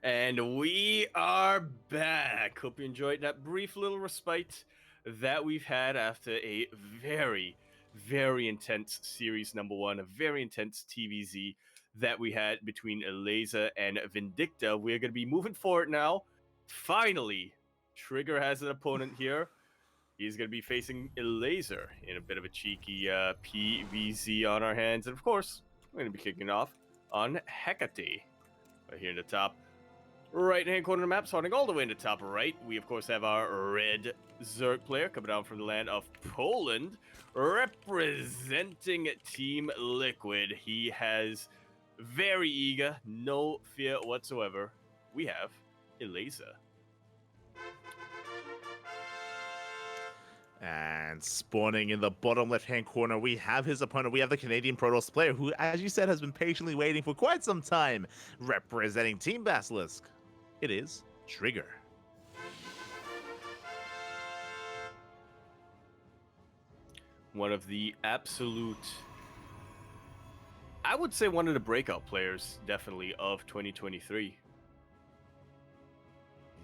And we are back. Hope you enjoyed that brief little respite that we've had after a very intense series number one, a very intense TVZ that we had between Elazer and Vindicta. We're going to be moving forward now. Finally, Trigger has an opponent here. He's going to be facing Elazer in a bit of a cheeky PvZ on our hands. And of course, we're going to be kicking off on Hecate. Right here in the top right-hand corner of the map, starting all the way in the top right, we of course have our red Zerg player coming down from the land of Poland, representing Team Liquid. He has very eager, no fear whatsoever. We have Elazer. And spawning in the bottom left-hand corner, we have his opponent. We have the Canadian Protoss player who, as you said, has been patiently waiting for quite some time, representing Team Basilisk. It is Trigger. One of the absolute, I would say one of the breakout players, definitely, of 2023.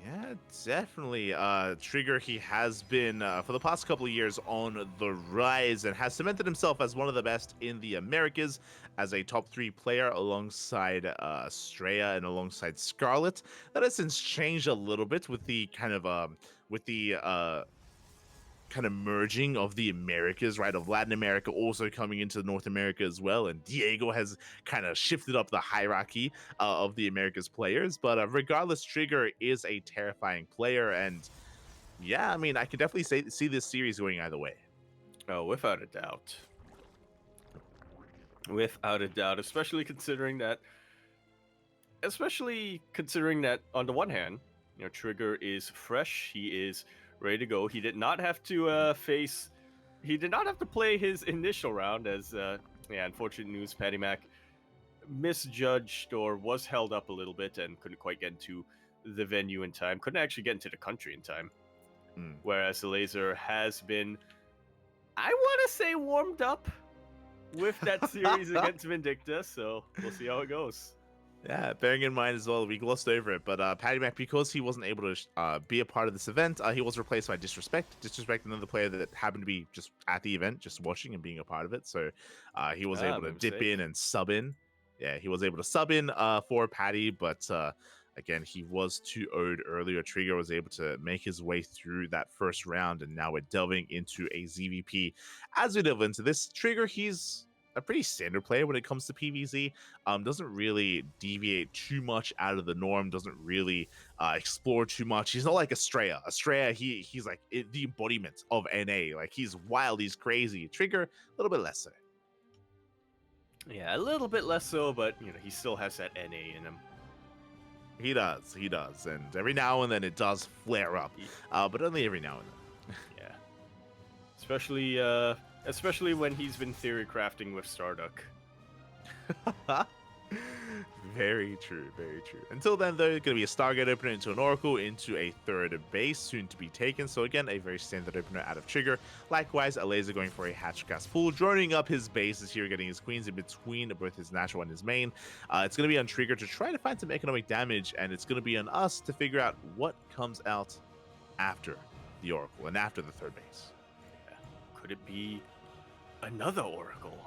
Yeah, definitely. Trigger, he has been, for the past couple of years, on the rise and has cemented himself as one of the best in the Americas as a top 3 player alongside Straya and alongside Scarlet. That has since changed a little bit with the kind of merging of the Americas, right? Of Latin America also coming into North America as well. And Diego has kind of shifted up the hierarchy of the Americas players. But regardless, Trigger is a terrifying player. And yeah, I mean, I can definitely see this series going either way. Oh, without a doubt. Without a doubt, especially considering that on the one hand, Trigger is fresh, he is ready to go. He did not have to play his initial round as unfortunate news, Patty Mac misjudged or was held up a little bit and couldn't quite get into the venue in time, couldn't actually get into the country in time. Whereas Elazer has been, I want to say, warmed up with that series against Vindicta, so we'll see how it goes. Yeah, bearing in mind as well, we glossed over it, but Patty Mac, because he wasn't able to be a part of this event, he was replaced by Disrespect. Disrespect, another player that happened to be just at the event, just watching and being a part of it, so he was able to dip in and sub in. Yeah, he was able to sub in for Patty, but again, he was 2-0'd earlier. Trigger was able to make his way through that first round, and now we're delving into a ZVP. As we delve into this, Trigger, he's a pretty standard player when it comes to PvZ. Doesn't really deviate too much out of the norm, doesn't really explore too much. He's not like Straya. Straya, he's like the embodiment of NA. Like, he's wild, he's crazy. Trigger, a little bit less so. Yeah, a little bit less so, but he still has that NA in him. He does, and every now and then it does flare up, but only every now and then. Yeah, especially when he's been theory crafting with Starduck. Very true, very true. Until then, though, going to be a Stargate opener into an Oracle into a third base, soon to be taken. So again, a very standard opener out of Trigger. Likewise, Elazer going for a Hatchcast pool, droning up his bases here, getting his queens in between both his natural and his main. It's going to be on Trigger to try to find some economic damage, and it's going to be on us to figure out what comes out after the Oracle and after the third base. Yeah. Could it be another Oracle?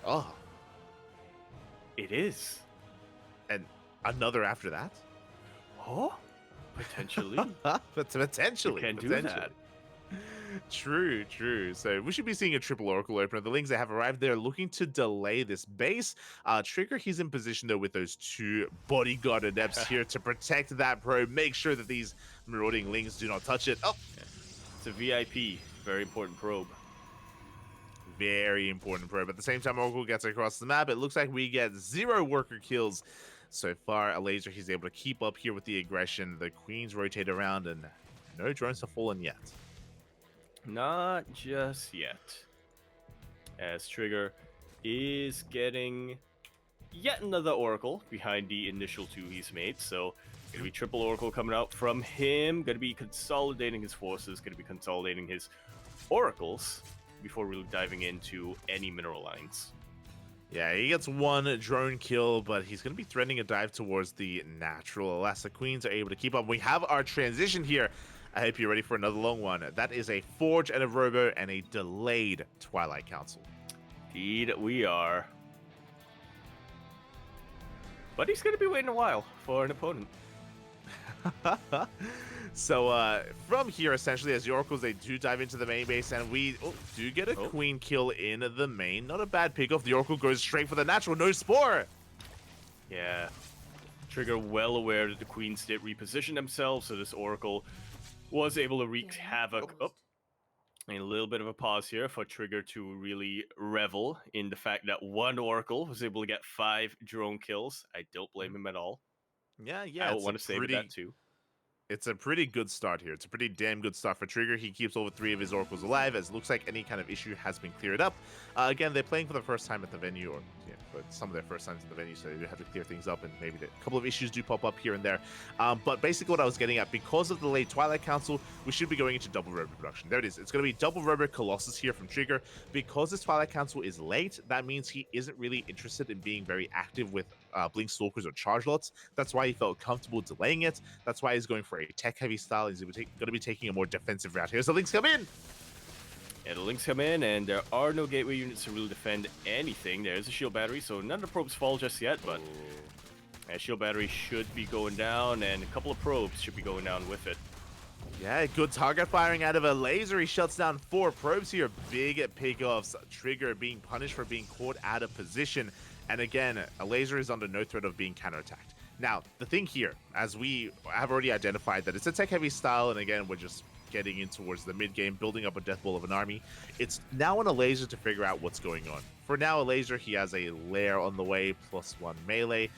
Oh. It is. And another after that? Oh, potentially. Potentially. You can do that. True. So we should be seeing a triple Oracle opener. The Lings that have arrived there looking to delay this base. Trigger, he's in position though with those 2 bodyguard adepts here to protect that probe. Make sure that these marauding Lings do not touch it. Oh, it's a VIP. Very important probe. Very important probe. At the same time, Oracle gets across the map. It looks like we get 0 worker kills so far. Elazer, he's able to keep up here with the aggression. The queens rotate around, and no drones have fallen yet. Not just yet. As Trigger is getting yet another Oracle behind the initial 2 he's made. So, going to be triple Oracle coming out from him. Going to be consolidating his forces. Going to be consolidating his Oracles before really diving into any mineral lines. Yeah, he gets one drone kill, but he's going to be threatening a dive towards the natural. Elazer Queens are able to keep up. We have our transition here. I hope you're ready for another long one. That is a Forge and a Robo and a delayed Twilight Council. Indeed, we are. But he's going to be waiting a while for an opponent. So from here, essentially, as the Oracles, they do dive into the main base, and we do get a Queen kill in the main. Not a bad pick off. The Oracle goes straight for the natural. No Spore. Yeah. Trigger well aware that the Queens did reposition themselves, so this Oracle was able to wreak havoc. Oh. And a little bit of a pause here for Trigger to really revel in the fact that one Oracle was able to get 5 drone kills. I don't blame him at all. Yeah. I don't want to say that too. It's a pretty good start here. It's a pretty damn good start for Trigger. He keeps over 3 of his Oracles alive, as it looks like any kind of issue has been cleared up. Again, they're playing for the first time at the venue, or for some of their first times at the venue, so they do have to clear things up, and maybe a couple of issues do pop up here and there. But basically what I was getting at, because of the late Twilight Council, we should be going into double Robo production. There it is. It's going to be double Robo Colossus here from Trigger. Because this Twilight Council is late, that means he isn't really interested in being very active with Blink Stalkers or Charge Lots. That's why he felt comfortable delaying it. That's why he's going for a tech-heavy style. He's going to be taking a more defensive route here. So Links come in! Yeah, the Links come in, and there are no gateway units to really defend anything. There's a shield battery, so none of the probes fall just yet, but shield battery should be going down, and a couple of probes should be going down with it. Yeah, good target firing out of Elazer. He shuts down 4 probes here. Big pickoffs. Trigger being punished for being caught out of position. And again, Elazer is under no threat of being counterattacked. Now, the thing here, as we have already identified that it's a tech-heavy style, and again, we're just getting in towards the mid-game, building up a death ball of an army, it's now on Elazer to figure out what's going on. For now, Elazer, he has a lair on the way, +1 melee.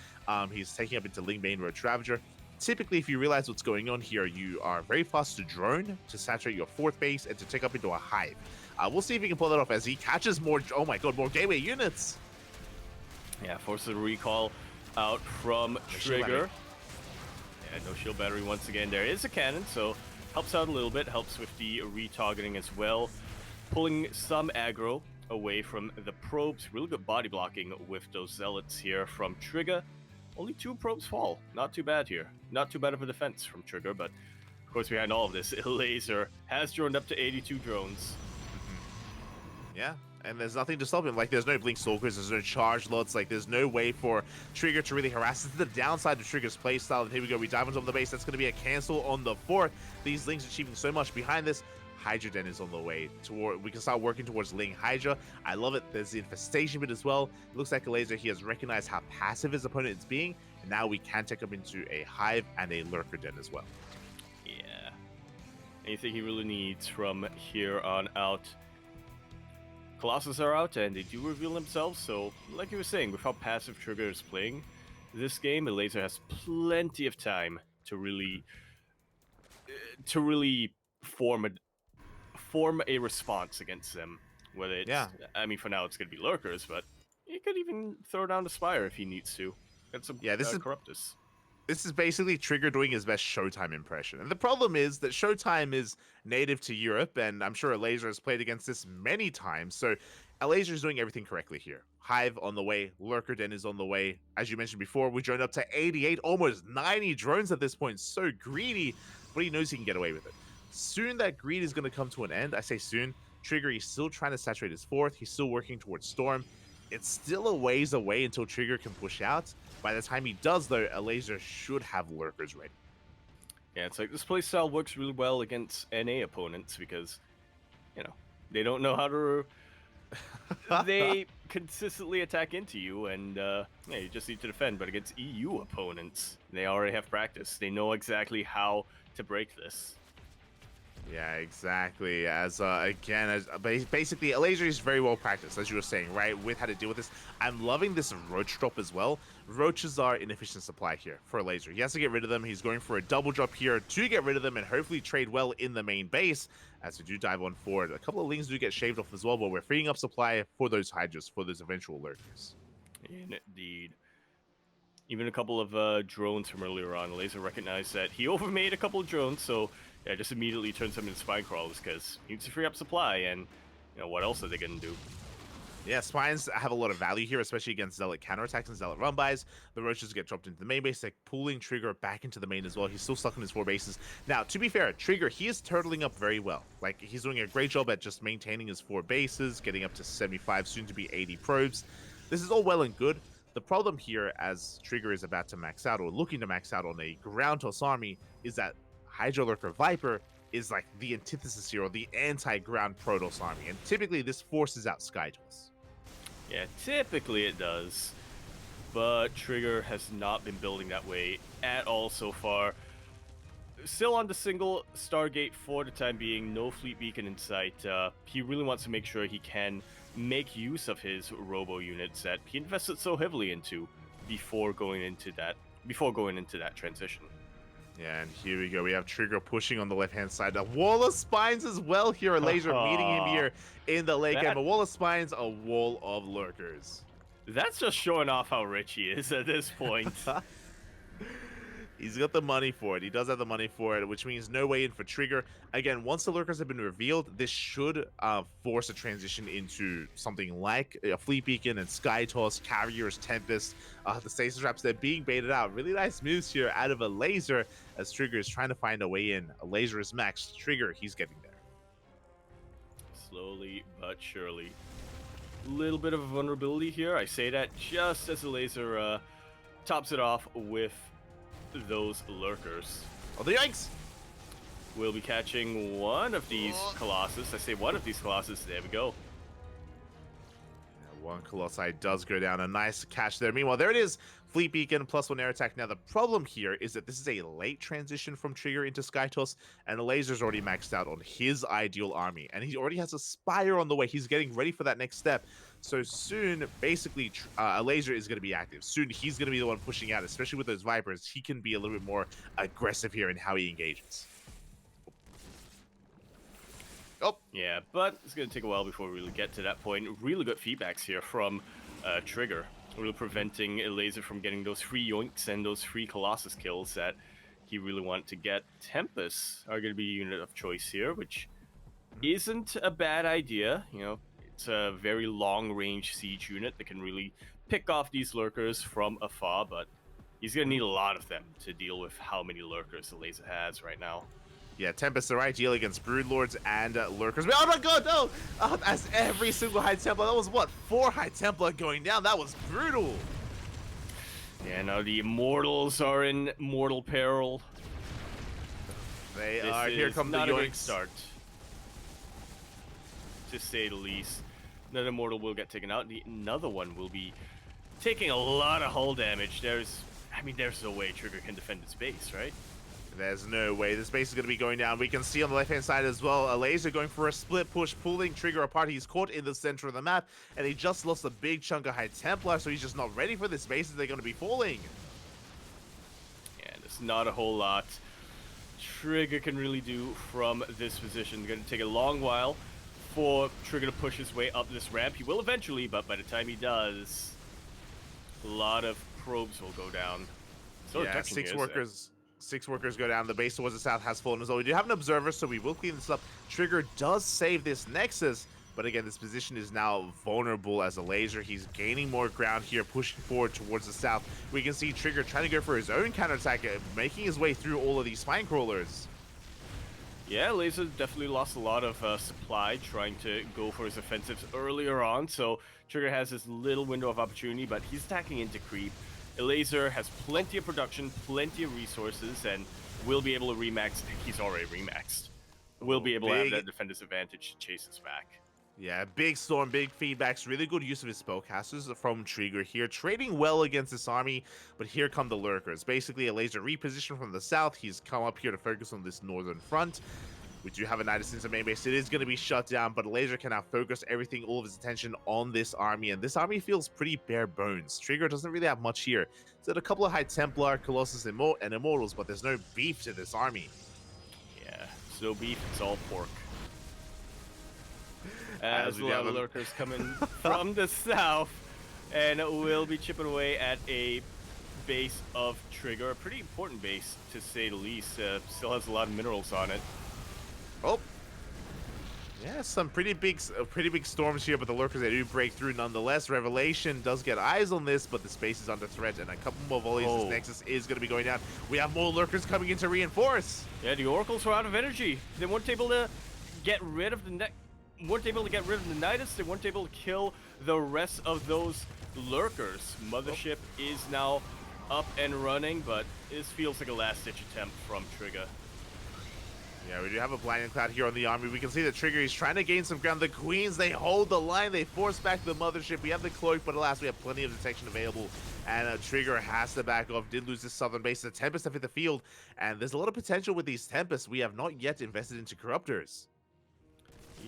He's taking up into Ling Main Road Ravager. Typically, if you realize what's going on here, you are very fast to drone, to saturate your 4th base, and to take up into a hive. We'll see if he can pull that off as he catches more, oh my god, more gateway units. Yeah, forces a recall out from Trigger. Yeah, no shield battery once again. There is a cannon, so helps out a little bit, helps with the retargeting as well. Pulling some aggro away from the probes. Really good body blocking with those zealots here from Trigger. Only 2 probes fall. Not too bad here. Not too bad of a defense from Trigger, but of course behind all of this, Elazer has droned up to 82 drones. Yeah, and there's nothing to stop him. Like, there's no Blink Stalkers, there's no Charge Lots, like, there's no way for Trigger to really harass. This is the downside of Trigger's playstyle, and here we go, we dive on top of the base. That's going to be a cancel on the 4th. These Lings achieving so much behind this. Hydra Den is on the way. We can start working towards Ling Hydra. I love it. There's the infestation bit as well. It looks like Elazer, he has recognized how passive his opponent is being, and now we can take him into a Hive and a Lurker Den as well. Yeah. Anything he really needs from here on out. Colossus are out, and they do reveal themselves, so like you were saying, with how passive Trigger is playing this game, Elazer has plenty of time to really form a response against them. Whether it's, I mean, for now it's going to be Lurkers, but he could even throw down the Spire if he needs to. Get some Corruptus. This is basically Trigger doing his best Showtime impression. And the problem is that Showtime is native to Europe, and I'm sure Elazer has played against this many times. So Elazer is doing everything correctly here. Hive on the way, Lurker Den is on the way. As you mentioned before, we droned up to 88, almost 90 drones at this point. So greedy, but he knows he can get away with it. Soon that greed is going to come to an end. I say soon. Trigger, he's still trying to saturate his 4th. He's still working towards Storm. It's still a ways away until Trigger can push out. By the time he does, though, Elazer should have Lurkers ready. Yeah, it's like this playstyle works really well against NA opponents because, you know, they don't know how to... they consistently attack into you, and you just need to defend. But against EU opponents, they already have practice. They know exactly how to break this. Yeah, exactly. As basically, Elazer is very well practiced, as you were saying, right, with how to deal with this. I'm loving this Roach drop as well. Roaches are inefficient supply here for Elazer. He has to get rid of them. He's going for a double drop here to get rid of them and hopefully trade well in the main base. As we do dive on forward, a couple of Lings do get shaved off as well, but we're freeing up supply for those Hydras, for those eventual Lurkers. Indeed. Even a couple of drones from earlier on, Elazer recognized that he overmade a couple of drones, so yeah, just immediately turns them into spine crawlers because he needs to free up supply, and you know what else are they gonna do? Yeah, Spines have a lot of value here, especially against Zealot counterattacks and Zealot run-bys. The Roaches get dropped into the main base, like pulling Trigger back into the main as well. He's still stuck in his 4 bases. Now, to be fair, Trigger, he is turtling up very well. Like, he's doing a great job at just maintaining his 4 bases, getting up to 75, soon to be 80 probes. This is all well and good. The problem here, as Trigger is about to max out, or looking to max out on a ground toss army, is that Hydra Lurker Viper is like the antithesis here, or the anti-ground Protoss army. And typically, this forces out Sky Toss. Yeah, typically it does, but Trigger has not been building that way at all so far. Still on the single Stargate for the time being, no fleet beacon in sight. He really wants to make sure he can make use of his robo units that he invested so heavily into before going into that transition. Yeah, and here we go. We have Trigger pushing on the left-hand side. A wall of spines as well here. Elazer meeting him here in the late game. A wall of spines, a wall of lurkers. That's just showing off how rich he is at this point. He's got the money for it. He does have the money for it, which means no way in for Trigger. Again, once the lurkers have been revealed, this should force a transition into something like a Fleet Beacon and Sky Toss, Carriers, Tempest. The Stasis Traps, they're being baited out. Really nice moves here out of Elazer as Trigger is trying to find a way in. Elazer is maxed. Trigger, he's getting there. Slowly but surely. Little bit of a vulnerability here. I say that just as Elazer tops it off with those lurkers. Oh, the yikes! We'll be catching one of these Colossus. I say one of these Colossus. There we go. Yeah, one Colossi does go down. A nice catch there. Meanwhile, there it is. Fleet Beacon plus 1 air attack. Now, the problem here is that this is a late transition from Trigger into Sky Toss, and Elazer's already maxed out on his ideal army, and he already has a Spire on the way. He's getting ready for that next step. So soon, basically, Elazer is going to be active. Soon, he's going to be the one pushing out, especially with those Vipers. He can be a little bit more aggressive here in how he engages. Oh. Yeah, but it's going to take a while before we really get to that point. Really good feedbacks here from Trigger. Really preventing Elazer from getting those free yoinks and those free Colossus kills that he really wanted to get. Tempests are going to be a unit of choice here, which isn't a bad idea. You know, it's a very long-range siege unit that can really pick off these lurkers from afar, but he's going to need a lot of them to deal with how many lurkers Elazer has right now. Yeah, Tempests are ideal against Broodlords and Lurkers. Oh my god, no! That's every single High Templar. That was, what, 4 High Templar going down? That was brutal! Yeah, now the Immortals are in mortal peril. They are. Here come the not a yoinks. great start, to say the least. Another Immortal will get taken out. Another one will be taking a lot of hull damage. There's no way Trigger can defend its base, right? There's no way. This base is going to be going down. We can see on the left-hand side as well, Elazer going for a split push, pulling Trigger apart. He's caught in the center of the map, and he just lost a big chunk of High Templar, so he's just not ready for this base as they're going to be falling. Yeah, there's not a whole lot Trigger can really do from this position. It's going to take a long while for Trigger to push his way up this ramp. He will eventually, but by the time he does, a lot of probes will go down. So yeah, 6 workers go down. The base towards the south has fallen as well. We do have an observer, so we will clean this up. Trigger does save this Nexus, but again, this position is now vulnerable as Elazer. He's gaining more ground here, pushing forward towards the south. We can see Trigger trying to go for his own counterattack, making his way through all of these spine crawlers. Yeah, Elazer definitely lost a lot of supply trying to go for his offensives earlier on, so Trigger has this little window of opportunity, but he's attacking into creep. Elazer has plenty of production, plenty of resources, and will be able to remax. He's already remaxed. Will be able to have that defender's advantage to chase us back. Yeah, big storm, big feedbacks, really good use of his spellcasters from Trigger here, trading well against this army, but here come the lurkers. Basically, Elazer repositioned from the south. He's come up here to focus on this northern front. We do have a Nidus into main base. It is going to be shut down, but Elazer can now focus everything, all of his attention on this army, and this army feels pretty bare bones. Trigger doesn't really have much here. He's got a couple of High Templar, Colossus, and Immortals, but there's no beef to this army. Yeah, it's no beef, it's all pork. As a lot of lurkers coming from the south, and we'll be chipping away at a base of Trigger, a pretty important base to say the least. Still has a lot of minerals on it. Oh, yeah, Yeah, some pretty big storms here, but the lurkers, they do break through nonetheless. Revelation does get eyes on this, but the space is under threat, and a couple more volleys. This Nexus is going to be going down. We have more lurkers coming in to reinforce. Yeah, the oracles were out of energy. They weren't able to get rid of the Nidus. They weren't able to kill the rest of those lurkers. Mothership is now up and running, but this feels like a last-ditch attempt from Trigger. Yeah, we do have a blinding cloud here on the army. We can see the Trigger, he's trying to gain some ground. The Queens, they hold the line. They force back the Mothership. We have the Cloak, but alas, we have plenty of detection available. And Trigger has to back off. Did lose this southern base. The Tempest have hit the field. And there's a lot of potential with these Tempests. We have not yet invested into Corruptors.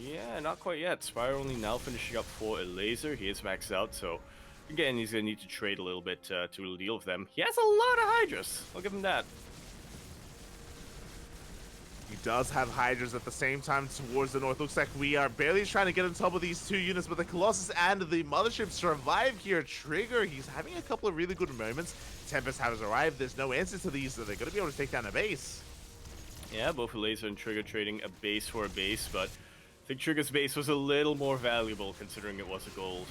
Yeah, not quite yet. Spire only now finishing up for Elazer. He is maxed out, so again, he's going to need to trade a little bit to deal with them. He has a lot of Hydras. I'll give him that. He does have Hydras at the same time towards the north. Looks like we are barely trying to get on top of these two units, but the Colossus and the Mothership survive here. Trigger, he's having a couple of really good moments. Tempest has arrived. There's no answer to these, so they're going to be able to take down a base. Yeah, both Elazer and Trigger trading a base for a base, but I think Trigger's base was a little more valuable considering it was a gold.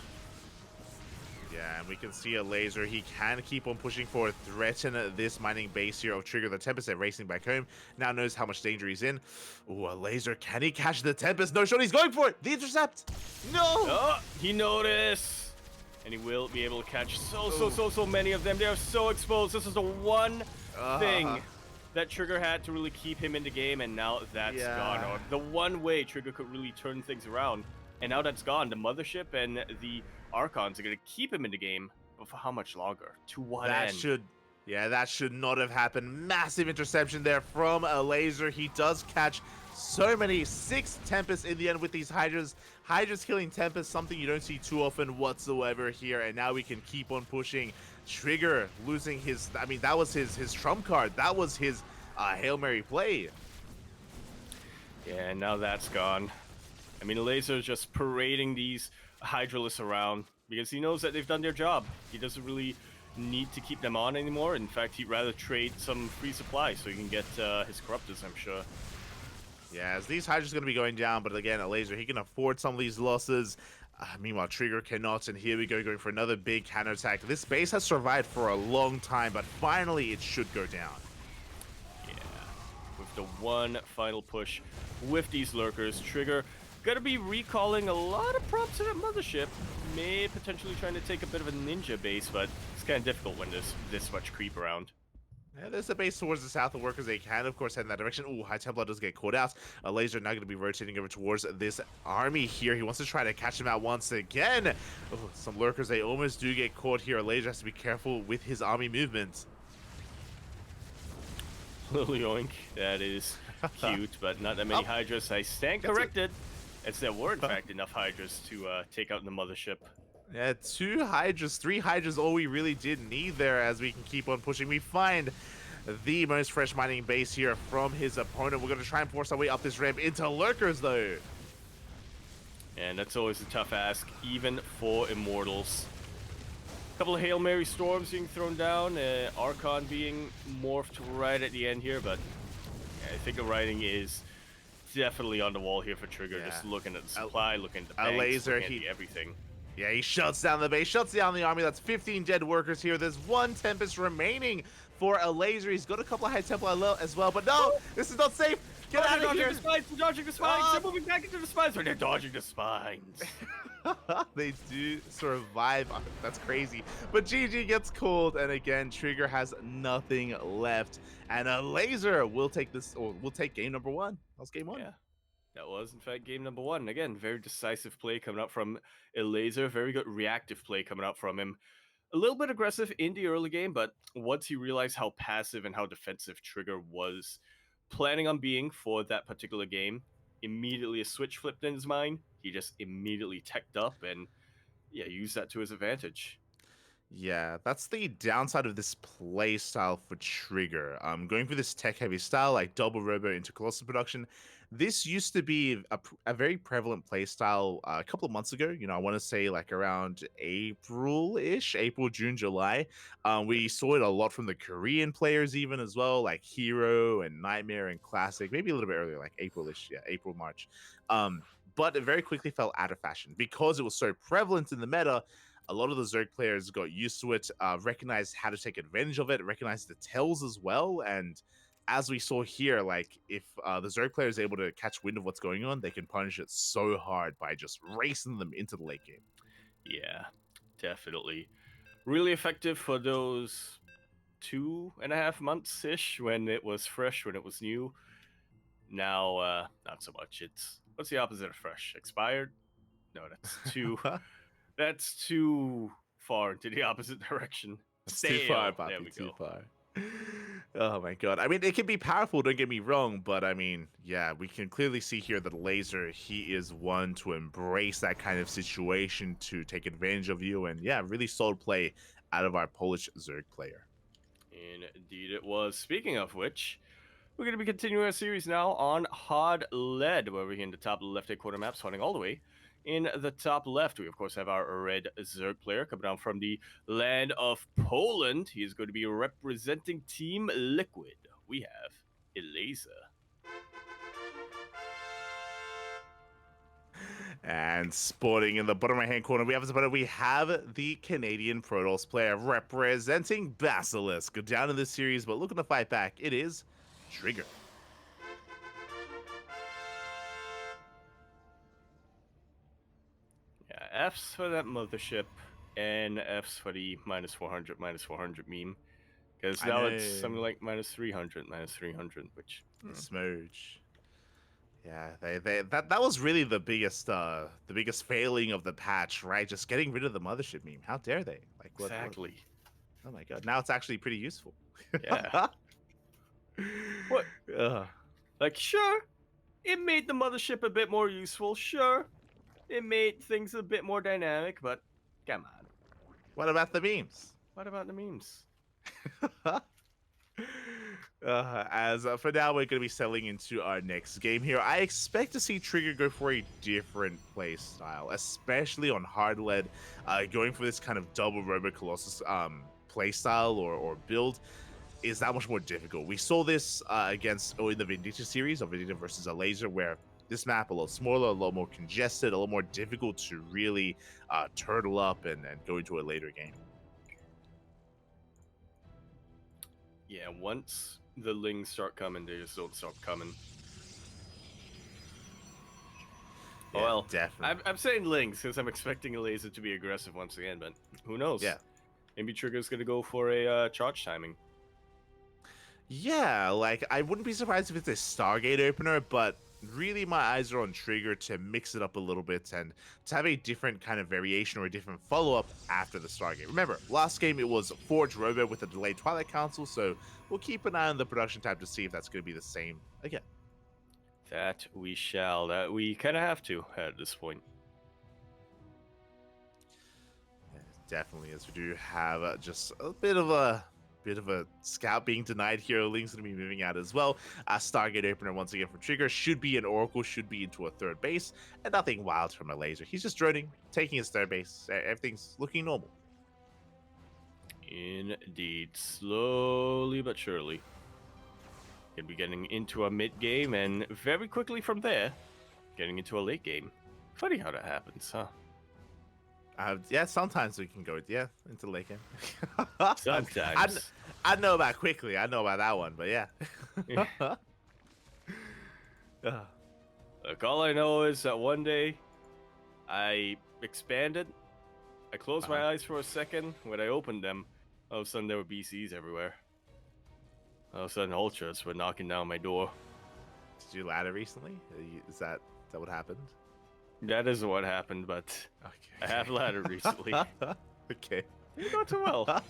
Yeah, and we can see Elazer. He can keep on pushing forward, threaten this mining base here of Trigger. The Tempest, they're racing back home. Now knows how much danger he's in. Ooh, Elazer, can he catch the Tempest? No shot, he's going for it. The intercept. No. Oh, he noticed. And he will be able to catch so many of them. They are so exposed. This is the one thing that Trigger had to really keep him in the game, and now that's gone. Or the one way Trigger could really turn things around, and now that's gone. The Mothership and the Archons are going to keep him in the game, but for how much longer? To what end? That should not have happened. Massive interception there from Elazer. He does catch so many, 6 Tempests in the end with these Hydras. Hydras killing Tempest, something you don't see too often whatsoever here, and now we can keep on pushing. Trigger losing his, I mean, that was his trump card. That was his Hail Mary play. Yeah, and now that's gone. I mean, Elazer is just parading these Hydralists around because he knows that they've done their job. He doesn't really need to keep them on anymore. In fact, he'd rather trade some free supply so he can get his Corruptors, I'm sure. Yeah, as these Hydras are going to be going down, but again, Elazer, he can afford some of these losses. Meanwhile, Trigger cannot, and here we go, going for another big counter attack. This base has survived for a long time, but finally it should go down. Yeah, with the one final push with these lurkers, Trigger gonna be recalling a lot of props to that Mothership. May potentially trying to take a bit of a ninja base, but it's kind of difficult when there's this much creep around. Yeah, there's a base towards the south of workers. They can, of course, head in that direction. Ooh, High Templar does get caught out. Elazer now going to be rotating over towards this army here. He wants to try to catch him out once again. Oh, some lurkers, they almost do get caught here. Elazer has to be careful with his army movement. Little yoink. That is cute, but not that many Hydras. I stand corrected. As there were, in fact, enough Hydras to take out the Mothership. Yeah, 2 Hydras, 3 Hydras, all we really did need there as we can keep on pushing. We find the most fresh mining base here from his opponent. We're going to try and force our way up this ramp into lurkers, though. And that's always a tough ask, even for Immortals. A couple of Hail Mary storms being thrown down, Archon being morphed right at the end here, but yeah, I think the writing is definitely on the wall here for Trigger. Yeah. Just looking at the supply, looking at the banks, Elazer, looking at everything. Yeah, he shuts down the base, shuts down the army. That's 15 dead workers here. There's 1 Tempest remaining for Elazer. He's got a couple of High Templar as well, but no, this is not safe. Get out of here. They're dodging the spines. They're moving back into the spines. They're dodging the spines. They do survive. That's crazy. But GG gets called, and again, Trigger has nothing left. And Elazer will take this, or will take game number 1. That was game 1. Yeah. That was, in fact, game number 1. Again, very decisive play coming out from Elazer. Very good reactive play coming out from him. A little bit aggressive in the early game, but once he realized how passive and how defensive Trigger was planning on being for that particular game, immediately a switch flipped in his mind. He just immediately teched up and, yeah, used that to his advantage. Yeah, that's the downside of this play style for Trigger. Going for this tech-heavy style, like double robo into Colossus production. This used to be a very prevalent play style a couple of months ago. You know, I want to say like around April-ish, April, June, July. We saw it a lot from the Korean players even as well, like Hero and Nightmare and Classic. Maybe a little bit earlier, like April-ish, yeah, April, March. but it very quickly fell out of fashion because it was so prevalent in the meta. A lot of the Zerg players got used to it, recognized how to take advantage of it, recognized the tells as well, and as we saw here, like if the Zerg player is able to catch wind of what's going on, they can punish it so hard by just racing them into the late game. Yeah, definitely. Really effective for those 2.5 months ish when it was fresh, when it was new. Now, not so much. It's what's the opposite of fresh? Expired? No, that's too far into the opposite direction. It's too far, Stale. There Poppy, we too go. far. Oh my god. I mean, it can be powerful, don't get me wrong, but I mean, yeah, we can clearly see here that Elazer, he is one to embrace that kind of situation, to take advantage of you, and yeah, really solid play out of our Polish Zerg player. Indeed it was. Speaking of which, we're going to be continuing our series now on Hard Lead, where we're in the top left-hand corner map, starting all the way in the top left. We, of course, have our red Zerg player coming down from the land of Poland. He is going to be representing Team Liquid. We have Elazer. And sporting in the bottom right hand corner, we have the Canadian Protoss player representing Basilisk. Go down in this series, but looking to fight back, it is Trigger. Yeah, F's for that mothership, and F's for the minus 400 meme. Because now it's something like minus 300, which... Smooch. Yeah, that was really the biggest failing of the patch, right? Just getting rid of the mothership meme. How dare they? Like what, exactly. Oh my god! Now it's actually pretty useful. Yeah. What? Like, sure, it made the mothership a bit more useful. Sure, it made things a bit more dynamic, but come on. What about the memes? What about the memes? For now, we're going to be settling into our next game here. I expect to see Trigger go for a different play style, especially on hard lead, going for this kind of double Robo Colossus play style or build is that much more difficult. We saw this in the Vendetta series, of Vendetta versus Elazer, where this map a lot smaller, a lot more congested, a lot more difficult to really turtle up and go into a later game. Yeah, once the lings start coming, they just don't stop coming. Yeah, well, definitely. I'm saying lings because I'm expecting Elazer to be aggressive once again, but who knows? Yeah. Maybe Trigger's going to go for a charge timing. Yeah, like, I wouldn't be surprised if it's a Stargate opener, but really my eyes are on Trigger to mix it up a little bit and to have a different kind of variation or a different follow-up after the Stargate. Remember, last game it was Forge Robo with a delayed Twilight Council, so we'll keep an eye on the production tab to see if that's going to be the same again. That we shall. That we kind of have to at this point. Yeah, definitely, as we do have just a bit of a scout being denied here. Link's going to be moving out as well. Stargate opener once again from Trigger. Should be an Oracle, should be into a third base, and nothing wild from Elazer. He's just droning, taking his third base. Everything's looking normal. Indeed. Slowly but surely. Gonna be getting into a mid game, and very quickly from there, getting into a late game. Funny how that happens, huh? Yeah, sometimes we can go into the late game. Sometimes. I know about quickly. I know about that one, but yeah. Look, all I know is that one day I expanded. I closed my eyes for a second. When I opened them, all of a sudden there were BCs everywhere. All of a sudden Ultras were knocking down my door. Did you ladder recently? Is that what happened? That is what happened, but okay. I have laddered recently. Okay. You not too well.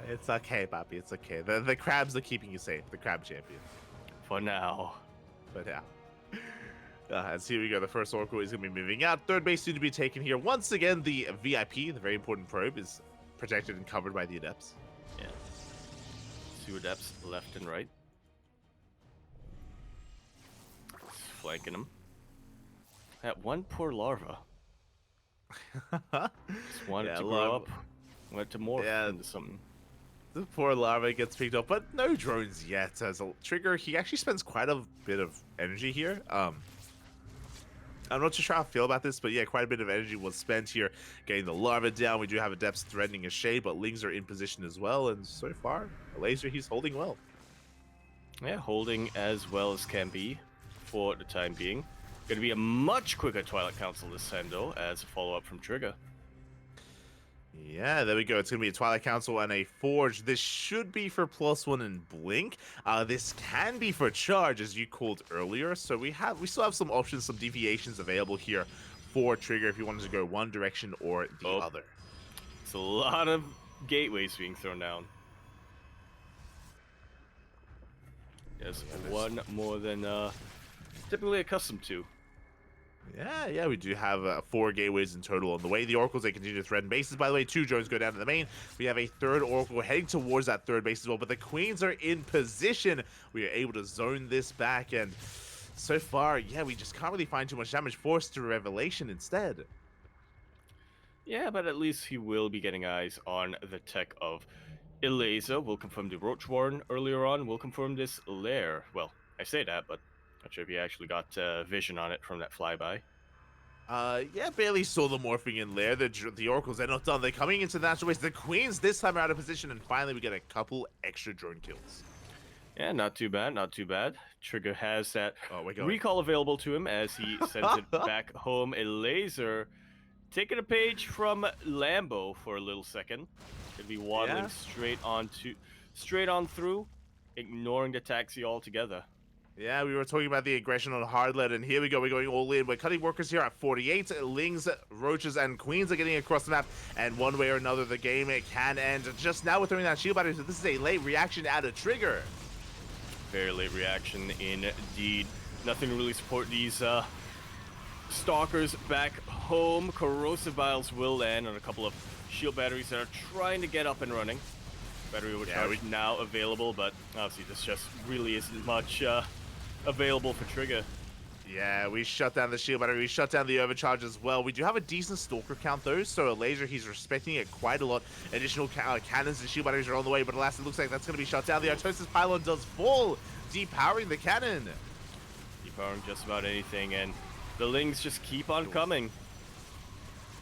It's okay, Bobby. It's okay. The crabs are keeping you safe. The crab champion. For now. And here we go. The first Oracle is going to be moving out. Third base soon to be taken here. Once again, the VIP, the very important probe, is protected and covered by the Adepts. Yeah. 2 Adepts left and right. Flanking them. That one poor larva. Just wanted to grow up. Wanted to morph into something. The poor larva gets picked up, but no drones yet. As a Trigger, he actually spends quite a bit of energy here. I'm not too sure how I feel about this, but yeah, quite a bit of energy was spent here getting the larva down. We do have Adepts threatening a shade, but Lings are in position as well, and so far, Elazer, he's holding well. Yeah, holding as well as can be for the time being. Going to be a much quicker Twilight Council this time, though, as a follow-up from Trigger. Yeah, there we go. It's going to be a Twilight Council and a Forge. This should be for +1 and Blink. This can be for Charge, as you called earlier. So we still have some options, some deviations available here for Trigger if you wanted to go one direction or the other. It's a lot of gateways being thrown down. Yes, one more than typically accustomed to. Yeah, we do have 4 gateways in total on the way. The Oracles, they continue to threaten bases. By the way, 2 drones go down to the main. We have a 3rd Oracle heading towards that 3rd base as well, but the Queens are in position. We are able to zone this back, and so far, yeah, we just can't really find too much damage. Forced to Revelation instead. Yeah, but at least he will be getting eyes on the tech of Elazer. We'll confirm the Roach Warren earlier on. We'll confirm this Lair. Well, I say that, but not sure if he actually got vision on it from that flyby. Yeah, barely saw the morphing in Lair. The Oracles, they're not done. They're coming into the natural waste. The Queens this time are out of position, and finally we get a couple extra drone kills. Yeah, not too bad, not too bad. Trigger has that we're recall available to him as he sends it back home. Elazer taking a page from Lambo for a little second. Gonna be waddling straight on through, ignoring the taxi altogether. Yeah, we were talking about the aggression on Hardlet, and here we go. We're going all in. We're cutting workers here at 48. Lings, Roaches, and Queens are getting across the map, and one way or another, the game can end. Just now, we're throwing that shield battery, so this is a late reaction out of Trigger. Very late reaction indeed. Nothing to really support these stalkers back home. Corrosive Vials will land on a couple of shield batteries that are trying to get up and running. Battery overcharge now available, but obviously this just really isn't much available for Trigger. Yeah, we shut down the shield battery, we shut down the overcharge as well. We do have a decent stalker count though, so Elazer, he's respecting it quite a lot. Additional cannons and shield batteries are on the way, but alas, it looks like that's going to be shut down. The Artosis pylon does fall, depowering the cannon. Depowering just about anything, and the Lings just keep on coming.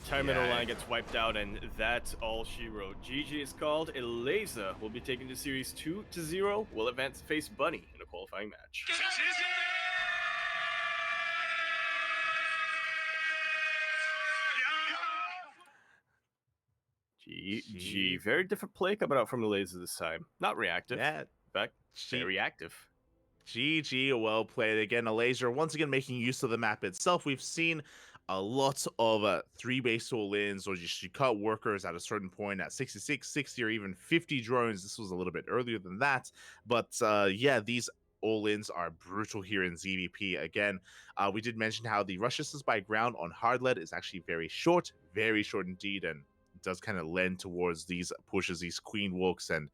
Terminal line gets wiped out, and that's all she wrote. GG is called. Elazer will be taking the series 2-0. Will advance to face Bunny in a qualifying match. GG. Very different play coming out from Elazer this time. Not reactive. Yeah. In fact, very active. GG, well played again. Elazer once again making use of the map itself. We've seen a lot of 3 base all-ins, or just you cut workers at a certain point at 66, 60, or even 50 drones. This was a little bit earlier than that, but yeah, these all-ins are brutal here in ZVP. Again, we did mention how the rush distance by ground on hard-led is actually very short indeed, and it does kind of lend towards these pushes, these queen walks, and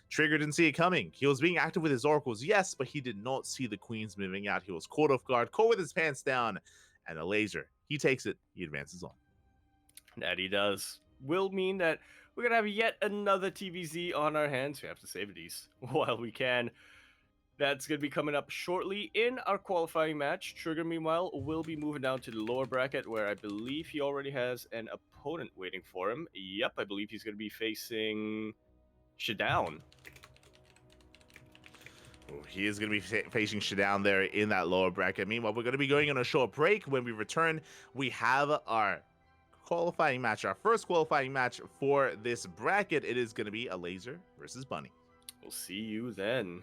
Trigger didn't see it coming. He was being active with his oracles, yes, but he did not see the queens moving out. He was caught off guard, caught with his pants down, and Elazer, he takes it, he advances on. That he does. Will mean that we're going to have yet another TvZ on our hands. We have to save these while we can. That's going to be coming up shortly in our qualifying match. Trigger, meanwhile, will be moving down to the lower bracket, where I believe he already has an opponent waiting for him. Yep, I believe he's going to be facing Shadown. He is going to be facing Shadown there in that lower bracket. Meanwhile, we're going to be going on a short break. When we return, we have our qualifying match, our first qualifying match for this bracket. It is going to be Elazer versus Bunny. We'll see you then.